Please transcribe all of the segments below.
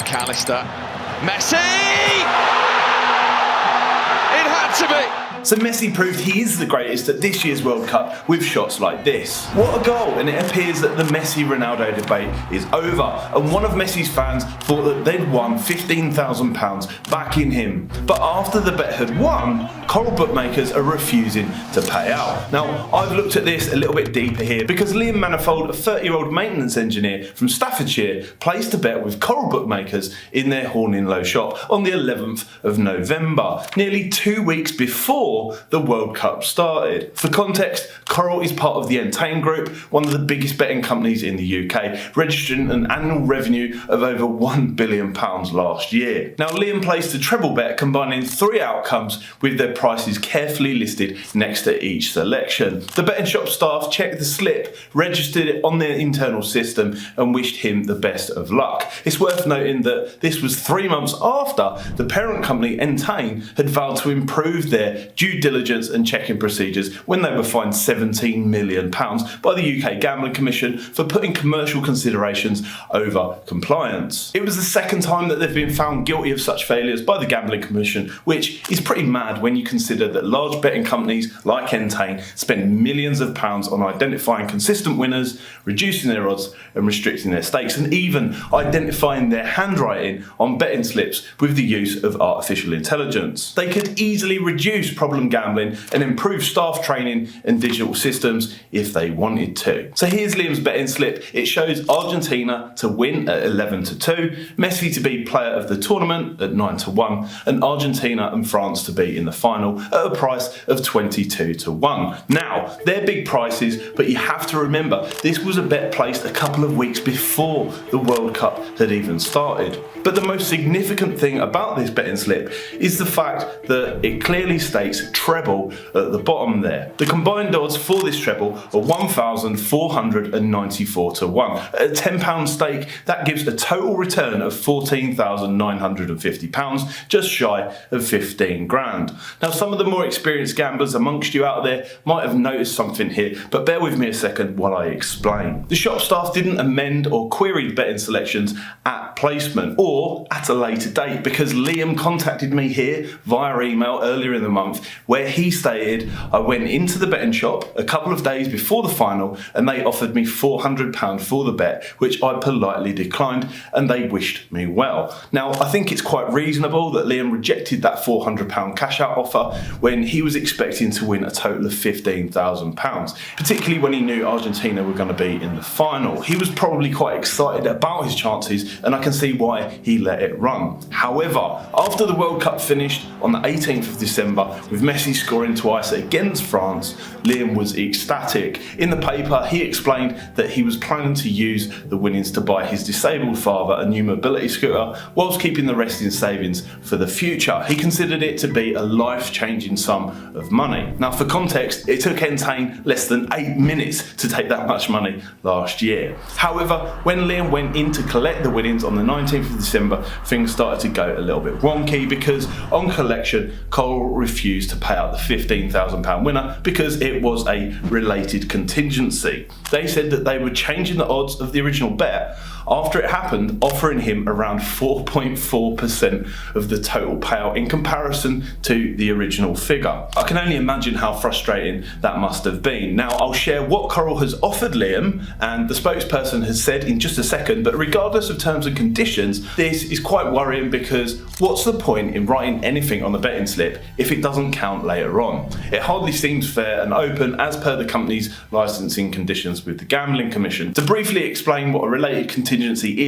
McAllister. Messi! It had to be! So Messi proved he is the greatest at this year's World Cup with shots like this. What a goal, and it appears that the Messi-Ronaldo debate is over, and one of Messi's fans thought that they'd won £15,000 back in him. But after the bet had won, Coral Bookmakers are refusing to pay out. Now, I've looked at this a little bit deeper here because Liam Manifold, a 30-year-old maintenance engineer from Staffordshire, placed a bet with Coral Bookmakers in their Horn-in-Low shop on the 11th of November, nearly 2 weeks before the World Cup started. For context, Coral is part of the Entain Group, one of the biggest betting companies in the UK, registering an annual revenue of over £1 billion last year. Now, Liam placed a treble bet combining 3 outcomes with their prices carefully listed next to each selection. The betting shop staff checked the slip, registered it on their internal system, and wished him the best of luck. It's worth noting that this was 3 months after the parent company Entain had vowed to improve their due diligence and checking procedures when they were fined £17 million by the UK Gambling Commission for putting commercial considerations over compliance. It was the second time that they've been found guilty of such failures by the Gambling Commission, which is pretty mad when you consider that large betting companies like Entain spend millions of pounds on identifying consistent winners, reducing their odds and restricting their stakes, and even identifying their handwriting on betting slips with the use of artificial intelligence. They could easily reduce problem gambling and improve staff training and digital systems if they wanted to. So here's Liam's betting slip. It shows Argentina to win at 11-2, Messi to be player of the tournament at 9-1, and Argentina and France to be in the final at a price of 22-1. Now, they're big prices, but you have to remember this was a bet placed a couple of weeks before the World Cup had even started. But the most significant thing about this betting slip is the fact that it clearly states treble at the bottom there. The combined odds for this treble are 1,494-1. At a £10 stake, that gives a total return of £14,950, just shy of 15 grand. Now, some of the more experienced gamblers amongst you out there might have noticed something here, but bear with me a second while I explain. The shop staff didn't amend or query the betting selections at placement or at a later date, because Liam contacted me here via email earlier in the month where he stated, I went into the betting shop a couple of days before the final and they offered me £400 for the bet, which I politely declined, and they wished me well. Now, I think it's quite reasonable that Liam rejected that £400 cash out offer when he was expecting to win a total of £15,000, particularly when he knew Argentina were going to be in the final. He was probably quite excited about his chances, and I can see why he let it run. However, after the World Cup finished on the 18th of December with Messi scoring twice against France, Liam was ecstatic. In the paper, he explained that he was planning to use the winnings to buy his disabled father a new mobility scooter whilst keeping the rest in savings for the future. He considered it to be a life-changing sum of money. Now, for context, it took Entain less than 8 minutes to take that much money last year. However, when Liam went in to collect the winnings on the 19th of December, things started to go a little bit wonky because on collection, Coral refused to pay out the £15,000 winner because it was a related contingency. They said that they were changing the odds of the original bet after it happened, offering him around 4.4% of the total payout in comparison to the original figure. I can only imagine how frustrating that must have been. Now, I'll share what Coral has offered Liam, and the spokesperson has said in just a second, but regardless of terms and conditions, this is quite worrying because what's the point in writing anything on the betting slip if it doesn't count later on? It hardly seems fair and open as per the company's licensing conditions with the Gambling Commission. To briefly explain what a related contingency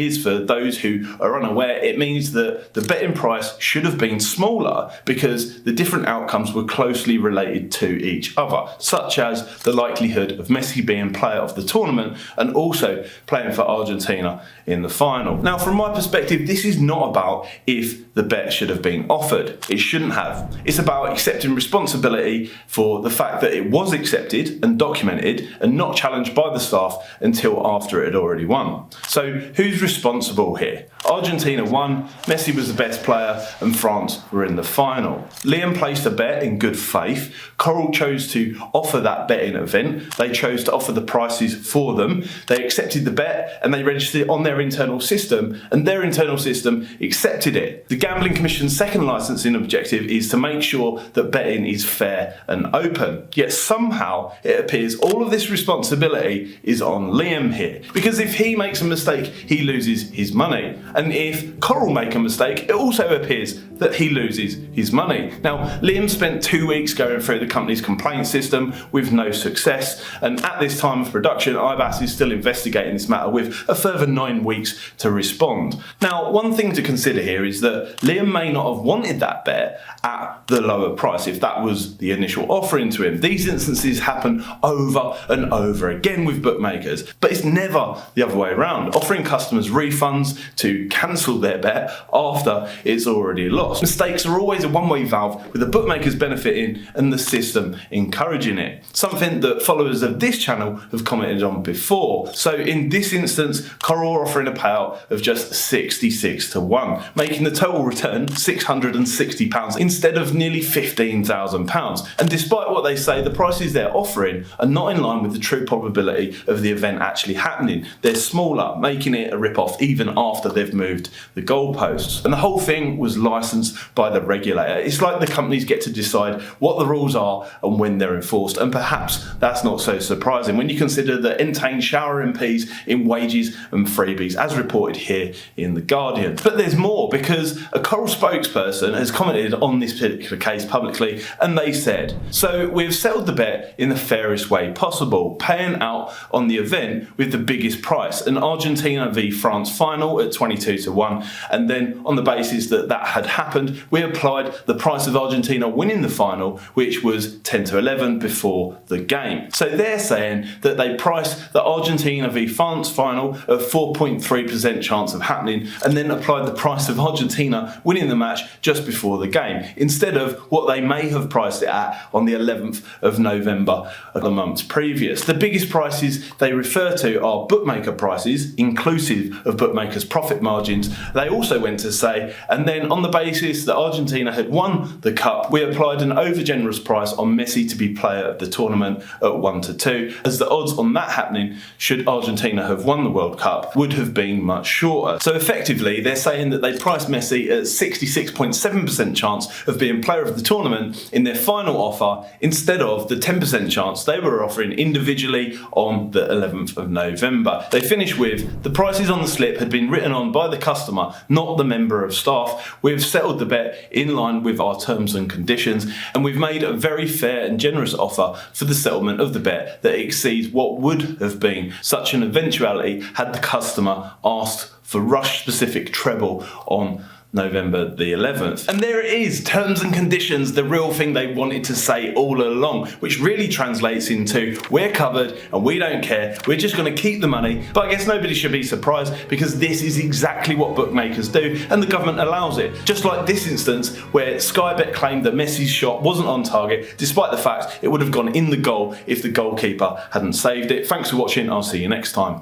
is for those who are unaware, it means that the betting price should have been smaller because the different outcomes were closely related to each other, such as the likelihood of Messi being player of the tournament and also playing for Argentina in the final. Now, from my perspective, this is not about if the bet should have been offered. It shouldn't have. It's about accepting responsibility for the fact that it was accepted and documented and not challenged by the staff until after it had already won. So who's responsible here? Argentina won, Messi was the best player, and France were in the final. Liam placed a bet in good faith. Coral chose to offer that betting event. They chose to offer the prices for them. They accepted the bet and they registered it on their internal system, and their internal system accepted it. The Gambling Commission's second licensing objective is to make sure that betting is fair and open. Yet somehow it appears all of this responsibility is on Liam here. Because if he makes a mistake, he loses his money. And if Coral make a mistake, it also appears that he loses his money. Now, Liam spent 2 weeks going through the company's complaint system with no success, and at this time of production, IBAS is still investigating this matter with a further 9 weeks to respond. Now, one thing to consider here is that Liam may not have wanted that bet at the lower price if that was the initial offering to him. These instances happen over and over again with bookmakers, but it's never the other way around, offering customers refunds to cancel their bet after it's already lost. Mistakes are always a one-way valve, with the bookmakers benefiting and the system encouraging it. Something that followers of this channel have commented on before. So in this instance, Coral are offering a payout of just 66 to 1, making the total return £660 instead of nearly £15,000. And despite what they say, the prices they're offering are not in line with the true probability of the event actually happening. They're smaller, making it a rip-off even after they've moved the goalposts. And the whole thing was licensed by the regulator. It's like the companies get to decide what the rules are and when they're enforced, and perhaps that's not so surprising when you consider that Entain shower MPs in wages and freebies, as reported here in The Guardian. But there's more, because a Coral spokesperson has commented on this particular case publicly, and they said, "So we've settled the bet in the fairest way possible, paying out on the event with the biggest price, an Argentina v France final at 22 to 1, and then on the basis that that had happened, we applied the price of Argentina winning the final, which was 10 to 11 before the game." So they're saying that they priced the Argentina v France final at 4.3% chance of happening, and then applied the price of Argentina winning the match just before the game, instead of what they may have priced it at on the 11th of November of the months previous. The biggest prices they refer to are bookmaker prices, inclusive of bookmakers' profit margins. They also went to say, and then on the basis that Argentina had won the cup, we applied an over-generous price on Messi to be player of the tournament at 1 to 2, as the odds on that happening, should Argentina have won the World Cup, would have been much shorter. So effectively, they're saying that they priced Messi at 66.7% chance of being player of the tournament in their final offer, instead of the 10% chance they were offering individually on the 11th of November. They finish with, the prices on the slip had been written on by the customer, not the member of staff. We've settled the bet in line with our terms and conditions, and we've made a very fair and generous offer for the settlement of the bet that exceeds what would have been such an eventuality had the customer asked for rush-specific treble on November the 11th. And there it is, terms and conditions, the real thing they wanted to say all along, which really translates into, we're covered and we don't care, we're just going to keep the money. But I guess nobody should be surprised, because this is exactly what bookmakers do, and the government allows it. Just like this instance where Sky Bet claimed that Messi's shot wasn't on target, despite the fact it would have gone in the goal if the goalkeeper hadn't saved it. Thanks for watching, I'll see you next time.